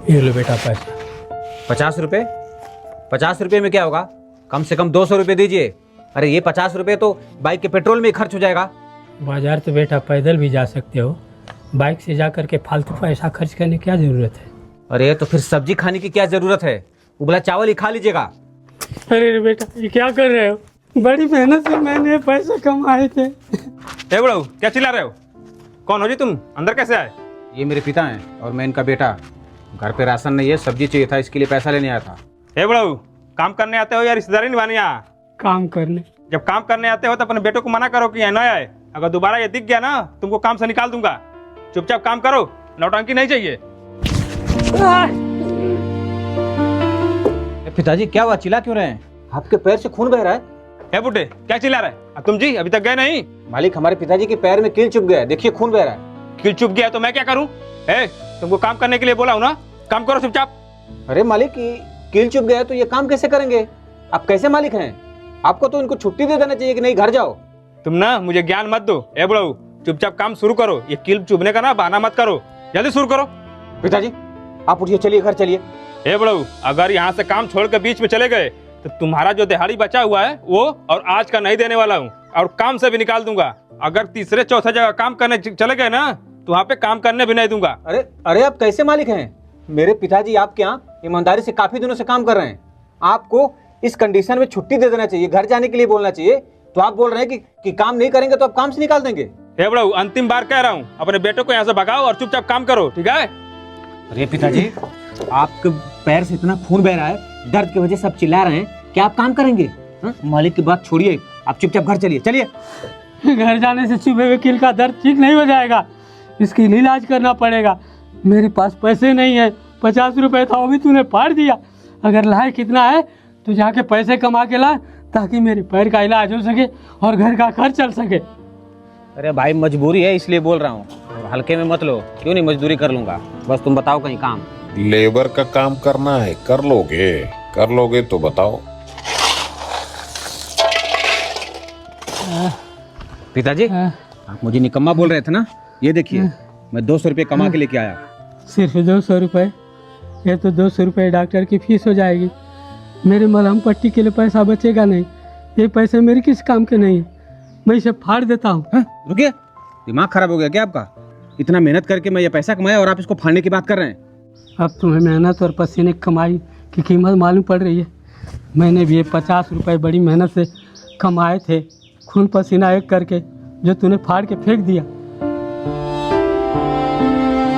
ये लो बेटा पैसा। 50 रुपये? 50 रुपये में क्या होगा? कम से कम 200 रुपये दीजिए। अरे ये 50 रुपये तो बाइक के पेट्रोल में ही खर्च हो जाएगा। बाजार तो बेटा पैदल भी जा सकते हो, बाइक से जा करके फालतू पैसा खर्च करने की क्या ज़रूरत है? अरे तो फिर सब्जी खाने की क्या ज़रूरत है? उबला चावल ही खा लीजिएगा। अरे बेटा ये क्या कर रहे हो? बड़ी मेहनत से मैंने पैसे कमाए थे। ए बड़ू, क्या चिल्ला रहे हो? कौन हो जी तुम? अंदर कैसे आए? ये मेरे पिता हैं और मैं इनका बेटा। घर पे राशन नहीं है, सब्जी चाहिए था, इसके लिए पैसा लेने आया था। ए बड़ू, काम करने आते हो या रिश्तेदारी निभानी यहाँ? काम करने। जब काम करने आते हो तो अपने बेटों को मना करो कि यहाँ न आए। अगर दोबारा ये दिख गया ना, तुमको काम से निकाल दूंगा। चुपचाप काम करो, नौटंकी नहीं चाहिए। पिताजी क्या हुआ, चिल्ला क्यों रहे हैं? आपके पैर से खून बह रहा है। ए बुड्ढे, क्या चिल्ला रहे? तुम जी अभी तक गए नहीं? मालिक, हमारे पिताजी के पैर में कील चुभ गया है, देखिए खून बह रहा है। कील चुप गया तो मैं क्या करूँ? तुमको काम करने के लिए बोला हूँ ना, काम करो चुपचाप। अरे मालिक, कील चुभ गया है तो ये काम कैसे करेंगे? आप कैसे मालिक हैं? आपको तो इनको छुट्टी दे देना चाहिए कि नहीं, घर जाओ। तुम ना मुझे ज्ञान मत दो। ए बड़ू, चुपचाप काम शुरू करो। ये कील चुभने का ना बहाना मत करो, जल्दी शुरू करो। पिताजी आप उठिए, चलिए घर चलिए। ए बड़ू, अगर यहाँ से काम छोड़ के बीच में चले गए तो तुम्हारा जो दिहाड़ी बचा हुआ है वो और आज का नहीं देने वाला हूँ, और काम से भी निकाल दूंगा। अगर तीसरे चौथे जगह काम करने चले गए ना तो वहाँ पे काम करने भी नहीं दूंगा। अरे अरे आप कैसे मालिक हैं? मेरे पिताजी आपके यहाँ ईमानदारी से काफी दिनों से काम कर रहे हैं। आपको इस कंडीशन में छुट्टी दे देना चाहिए, घर जाने के लिए बोलना चाहिए। तो आप बोल रहे हैं कि काम नहीं करेंगे तो आप काम से निकाल देंगे। ए बड़ू, अंतिम बार कह रहा हूँ, अपने बेटों को यहाँ से भगाओ और चुपचाप काम करो, ठीक है? अरे पिताजी, आपके पैर से इतना खून बह रहा है, दर्द की वजह से आप चिल्ला रहे हैं, क्या आप काम करेंगे? मालिक की बात छोड़िए, आप चुपचाप घर चलिए। चलिए घर जाने से चुभे हुए कील का दर्द ठीक नहीं हो जाएगा, इसकी इलाज करना पड़ेगा। मेरे पास पैसे नहीं है, 50 रुपए था वो भी तूने फाड़ दिया। अगर लाए कितना है तो जाके पैसे कमा के ला, ताकि मेरे पैर का इलाज हो सके और घर का खर्च चल सके। अरे भाई मजबूरी है इसलिए बोल रहा हूँ, हल्के में मत लो। क्यों नहीं, मजदूरी कर लूंगा, बस तुम बताओ कहीं काम। लेबर का काम करना है, कर लोगे तो बताओ। पिताजी आप मुझे निकम्मा बोल रहे थे ना, ये देखिए मैं 200 रुपये कमा के लेके आया। सिर्फ 200 रुपये? ये तो 200 रुपये डॉक्टर की फीस हो जाएगी। मेरे मलहम पट्टी के लिए पैसा बचेगा नहीं। ये पैसे मेरे किस काम के नहीं है, मैं इसे फाड़ देता हूँ। रुकिए, दिमाग खराब हो गया क्या आपका? इतना मेहनत करके मैं ये पैसा कमाया और आप इसको फाड़ने की बात कर रहे हैं। अब तुम्हें मेहनत और पसीने की कमाई की कीमत मालूम पड़ रही है। मैंने भी ये 50 रुपये बड़ी मेहनत से कमाए थे, खून पसीना एक करके, जो तूने फाड़ के फेंक दिया।